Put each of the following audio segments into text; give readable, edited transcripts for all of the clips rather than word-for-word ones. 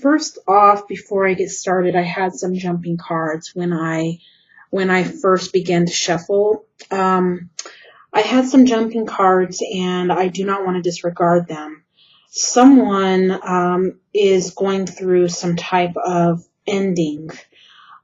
First off, before I get started, I had some jumping cards when I first began to shuffle. I had some jumping cards, and I do not want to disregard them. Someone is going through some type of ending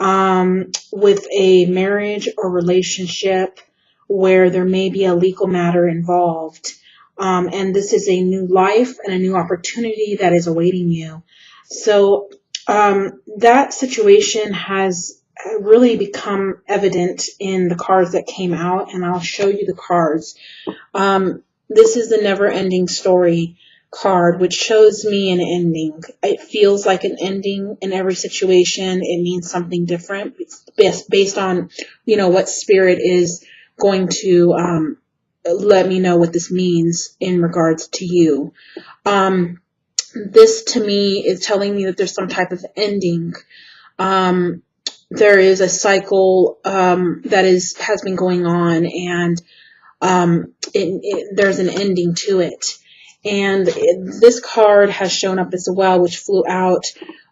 with a marriage or relationship where there may be a legal matter involved. And this is a new life and a new opportunity that is awaiting you. So that situation has really become evident in the cards that came out, and I'll show you the cards. This is the never-ending story card, which shows me an ending. It feels like an ending in every situation. It means something different. It's based on, what spirit is going to let me know what this means in regards to you. This to me is telling me that there's some type of ending. There is a cycle that has been going on, and there's an ending to it. And this card has shown up as well, which flew out,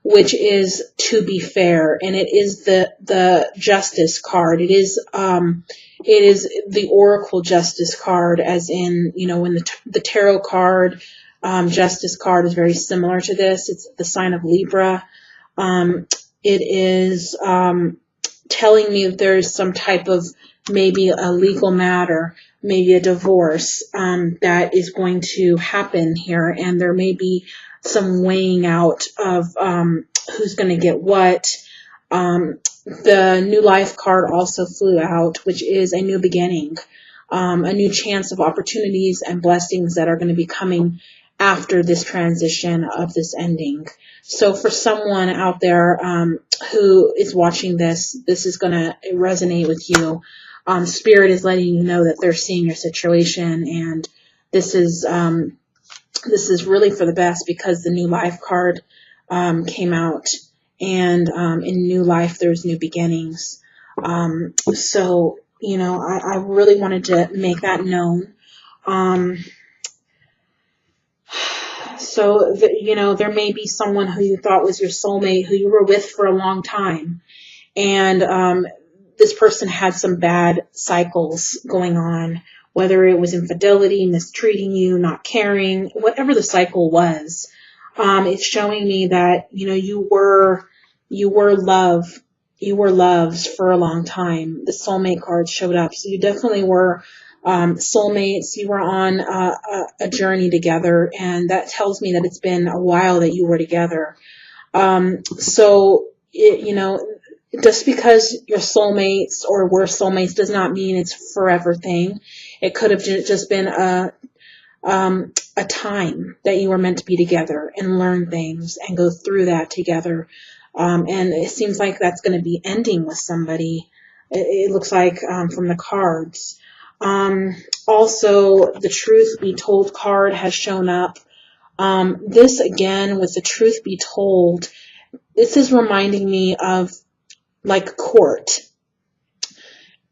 which is to be fair, and it is the Justice card. It is the Oracle Justice card, as in, when the Tarot card, Justice card is very similar to this. It's the sign of Libra. It is telling me that there's some type of maybe a legal matter, maybe a divorce that is going to happen here, and there may be some weighing out of who's going to get what. The New Life card also flew out, which is a new beginning, a new chance of opportunities and blessings that are going to be coming after this transition of this ending. So for someone out there who is watching this is going to resonate with you. Spirit is letting you know that they're seeing your situation, and this is really for the best, because the New Life card came out, and in New Life there's new beginnings. So I really wanted to make that known. So there may be someone who you thought was your soulmate, who you were with for a long time, and this person had some bad cycles going on, whether it was infidelity, mistreating you, not caring, whatever the cycle was. It's showing me that you were loves for a long time. The soulmate card showed up, so you definitely were soulmates. You were on a journey together, and that tells me that it's been a while that you were together. Just because you're soulmates or we're soulmates does not mean it's a forever thing. It could have just been a time that you were meant to be together and learn things and go through that together. And it seems like that's going to be ending with somebody. It looks like from the cards. Also, the Truth Be Told card has shown up. This again, with the Truth Be Told, this is reminding me of like court.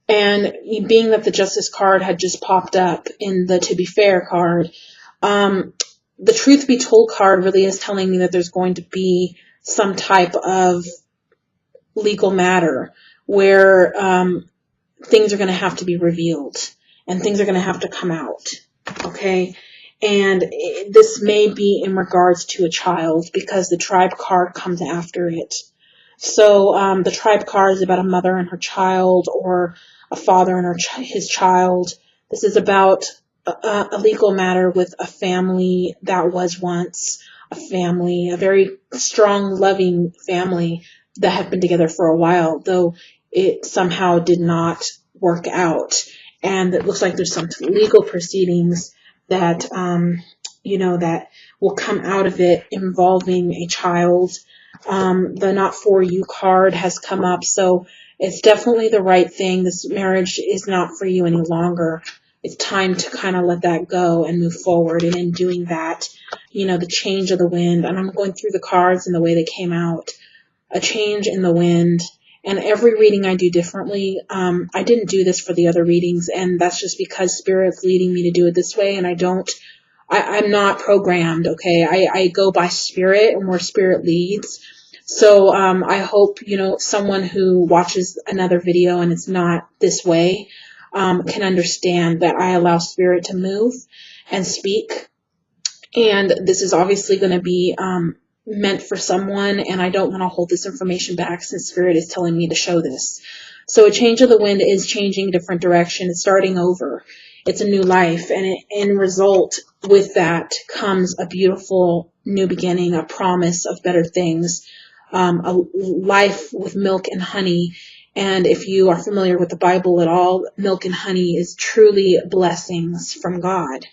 And being that the Justice card had just popped up in the To Be Fair card, the Truth Be Told card really is telling me that there's going to be some type of legal matter where things are going to have to be revealed and things are going to have to come out. Okay? And this may be in regards to a child, because the Tribe card comes after it. So the Tribe card is about a mother and her child, or a father and his child. This is about a legal matter with a family that was once a family, a very strong, loving family that have been together for a while, though it somehow did not work out. And it looks like there's some legal proceedings that, that will come out of it involving a child. The Not For You card has come up, so it's definitely the right thing. This marriage is not for you any longer. It's time to kind of let that go and move forward. And in doing that, the change of the wind, and I'm going through the cards and the way they came out, a change in the wind. And every reading I do differently. I didn't do this for the other readings, and that's just because Spirit's leading me to do it this way, and I don't I'm not programmed, okay? I go by spirit and where spirit leads. So I hope, someone who watches another video and it's not this way can understand that I allow spirit to move and speak. And this is obviously going to be meant for someone, and I don't want to hold this information back since spirit is telling me to show this. So a change of the wind is changing a different direction. It's starting over. It's a new life, and in result with that comes a beautiful new beginning, a promise of better things, a life with milk and honey. And if you are familiar with the Bible at all, milk and honey is truly blessings from God.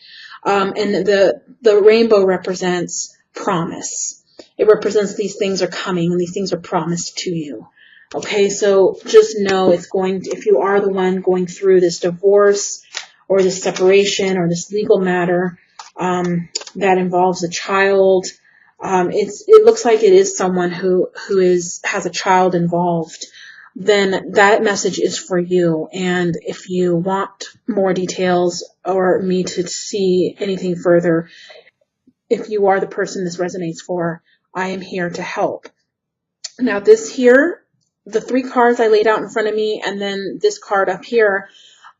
And the rainbow represents promise. It represents these things are coming and these things are promised to you. Okay, so just know if you are the one going through this divorce or this separation or this legal matter that involves a child, it looks like it is someone who has a child involved, then that message is for you. And if you want more details or me to see anything further, if you are the person this resonates for, I am here to help. Now this here, the 3 cards I laid out in front of me, and then this card up here,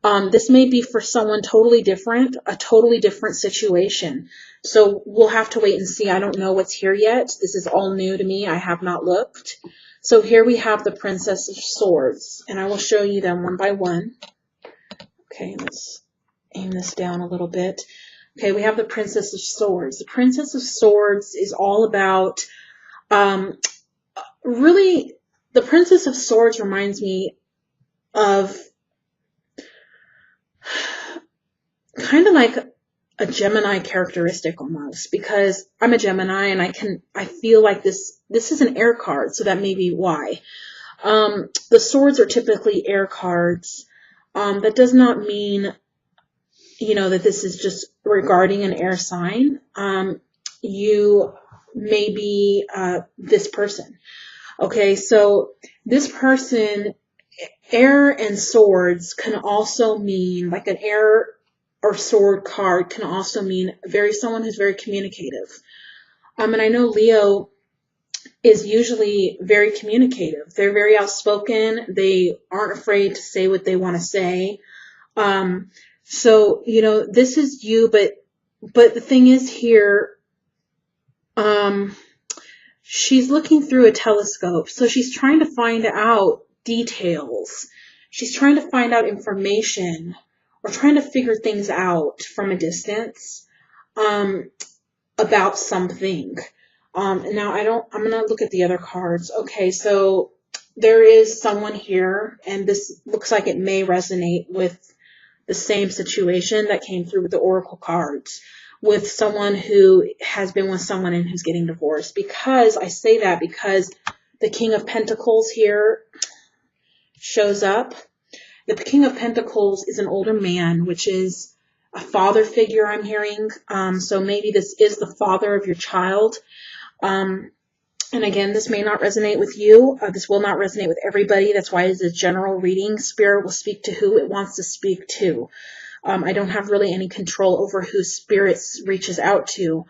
this may be for someone totally different, a totally different situation. So we'll have to wait and see. I don't know what's here yet. This is all new to me. I have not looked. So here we have the Princess of Swords, and I will show you them one by one. Okay, let's aim this down a little bit. Okay, we have the Princess of Swords. The Princess of Swords is all about, really, the Princess of Swords reminds me of kind of like a Gemini characteristic almost, because I'm a Gemini and I feel like this is an air card, so that may be why. The swords are typically air cards. That does not mean, that this is just regarding an air sign. You may be this person. Okay, so this person, air and swords can also mean, like an air or sword card can also mean someone who's very communicative. And I know Leo is usually very communicative. They're very outspoken. They aren't afraid to say what they want to say. So, this is you, but the thing is here, she's looking through a telescope. So she's trying to find out details. She's trying to find out information, or trying to figure things out from a distance, about something. Now I'm going to look at the other cards. Okay, so there is someone here, and this looks like it may resonate with the same situation that came through with the Oracle cards, with someone who has been with someone and who's getting divorced. Because I say that because the King of Pentacles here shows up. The King of Pentacles is an older man, which is a father figure I'm hearing. So maybe this is the father of your child. And again, this may not resonate with you. This will not resonate with everybody. That's why it's a general reading. Spirit will speak to who it wants to speak to. I don't have really any control over who Spirit reaches out to.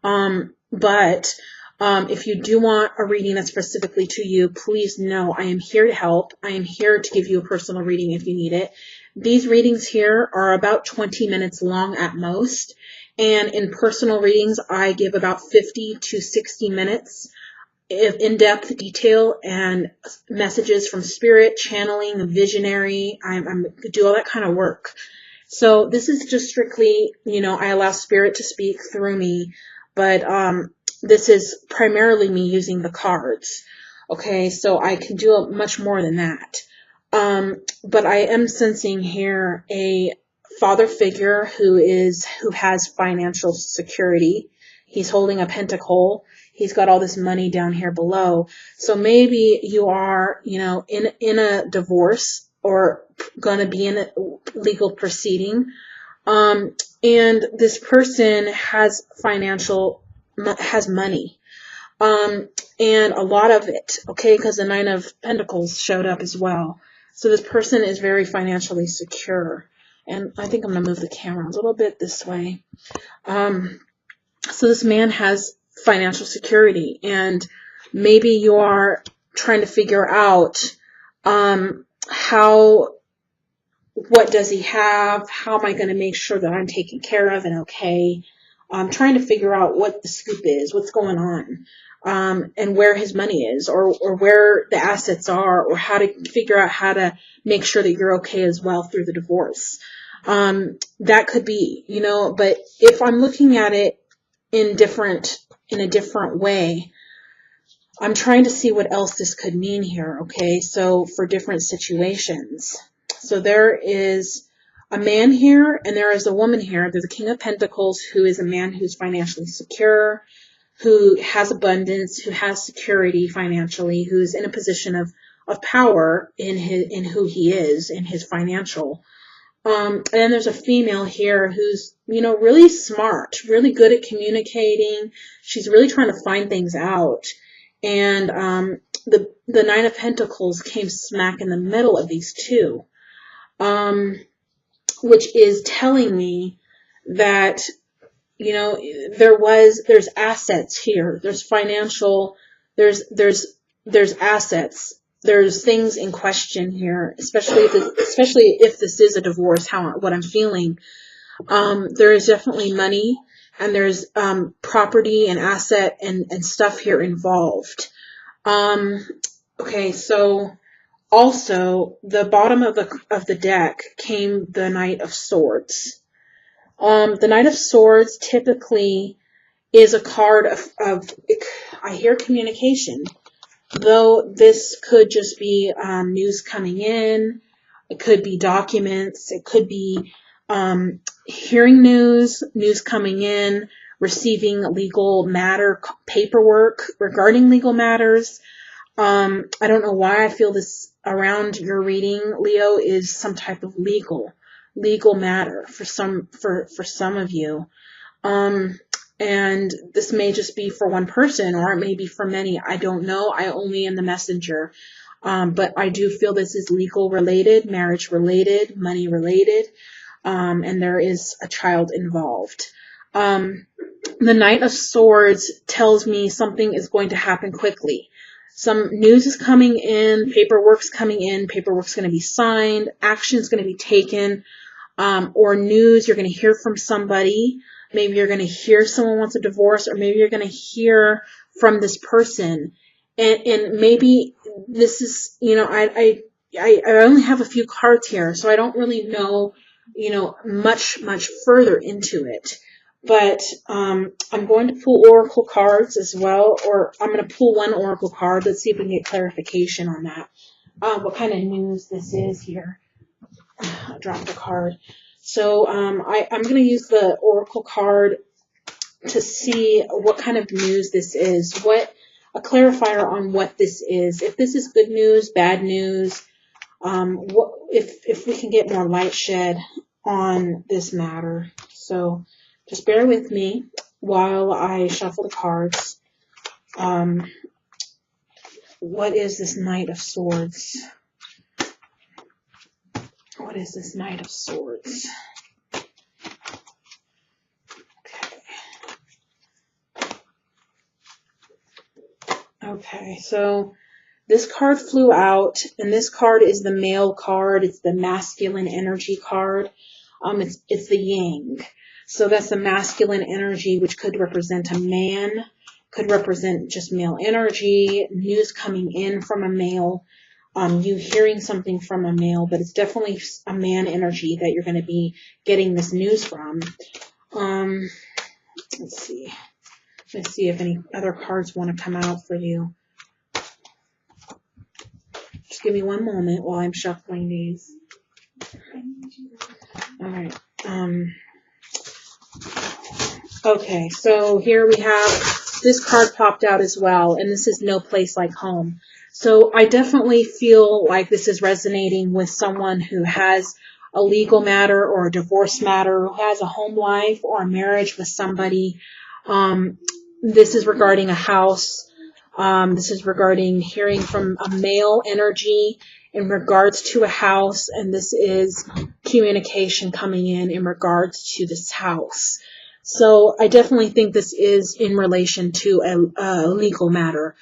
But if you do want a reading that's specifically to you, please know I am here to help. I am here to give you a personal reading if you need it. These readings here are about 20 minutes long at most. And in personal readings, I give about 50 to 60 minutes of in-depth detail and messages from Spirit, channeling, visionary. I do all that kind of work. So this is just strictly, I allow Spirit to speak through me. But this is primarily me using the cards. Okay, so I can do much more than that. But I am sensing here a father figure who has financial security. He's holding a pentacle. He's got all this money down here below. So maybe you are, in a divorce or going to be in a legal proceeding. And this person has money. And a lot of it, okay, because the Nine of Pentacles showed up as well. So this person is very financially secure. And I think I'm going to move the camera a little bit this way. So this man has financial security, and maybe you are trying to figure out what does he have? How am I going to make sure that I'm taken care of and okay? I'm trying to figure out what the scoop is, what's going on, and where his money is, or where the assets are, or how to figure out how to make sure that you're okay as well through the divorce. That could be, but if I'm looking at it in a different way, I'm trying to see what else this could mean here, okay? So for different situations. So there is a man here and there is a woman here. There's a King of Pentacles, who is a man who's financially secure, who has abundance, who has security financially, who's in a position of power in who he is, in his financial. And then there's a female here who's, really smart, really good at communicating. She's really trying to find things out. And the Nine of Pentacles came smack in the middle of these two, which is telling me that, there's assets here. There's financial, there's assets. There's things in question here, especially if this is a divorce, what I'm feeling. There is definitely money, and there's property and asset and stuff here involved. Okay, so also the bottom of the deck came the Knight of Swords. The Knight of Swords typically is a card of I hear communication, though this could just be news coming in. It could be documents. It could be hearing news coming in, receiving legal matter, paperwork regarding legal matters. I don't know why I feel this around your reading, Leo, is some type of legal matter for some of you. And this may just be for one person, or it may be for many. I don't know. I only am the messenger. But I do feel this is legal related, marriage related, money related. And there is a child involved. The Knight of Swords tells me something is going to happen quickly. Some news is coming in, paperwork's coming in, paperwork's going to be signed, action's going to be taken, or news, you're going to hear from somebody. Maybe you're going to hear someone wants a divorce, or maybe you're going to hear from this person. And maybe this is, I only have a few cards here, so I don't really know, much further into it. But I'm going to pull oracle cards as well, or I'm going to pull one oracle card. Let's see if we can get clarification on that. What kind of news this is here. I dropped a card. So I'm going to use the oracle card to see what kind of news this is. A clarifier on what this is. If this is good news, bad news. If we can get more light shed on this matter. So just bear with me while I shuffle the cards. What is this Knight of Swords? What is this Knight of Swords? Okay, so this card flew out, and this card is the male card. It's the masculine energy card. It's the yang. So that's the masculine energy, which could represent a man, could represent just male energy, news coming in from a male, you hearing something from a male, but it's definitely a man energy that you're going to be getting this news from. Let's see. Let's see if any other cards want to come out for you. Just give me one moment while I'm shuffling these. All right. Okay, so here we have this card popped out as well, and this is No Place Like Home. So I definitely feel like this is resonating with someone who has a legal matter or a divorce matter, who has a home life or a marriage with somebody. This is regarding a house. This is regarding hearing from a male energy in regards to a house, and this is communication coming in regards to this house. So I definitely think this is in relation to a legal matter.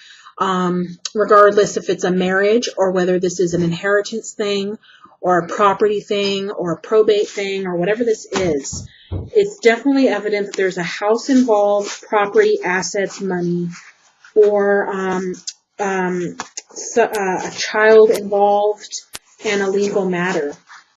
Regardless if it's a marriage or whether this is an inheritance thing or a property thing or a probate thing or whatever this is, it's definitely evident that there's a house involved, property, assets, money, or a child involved, and a legal matter.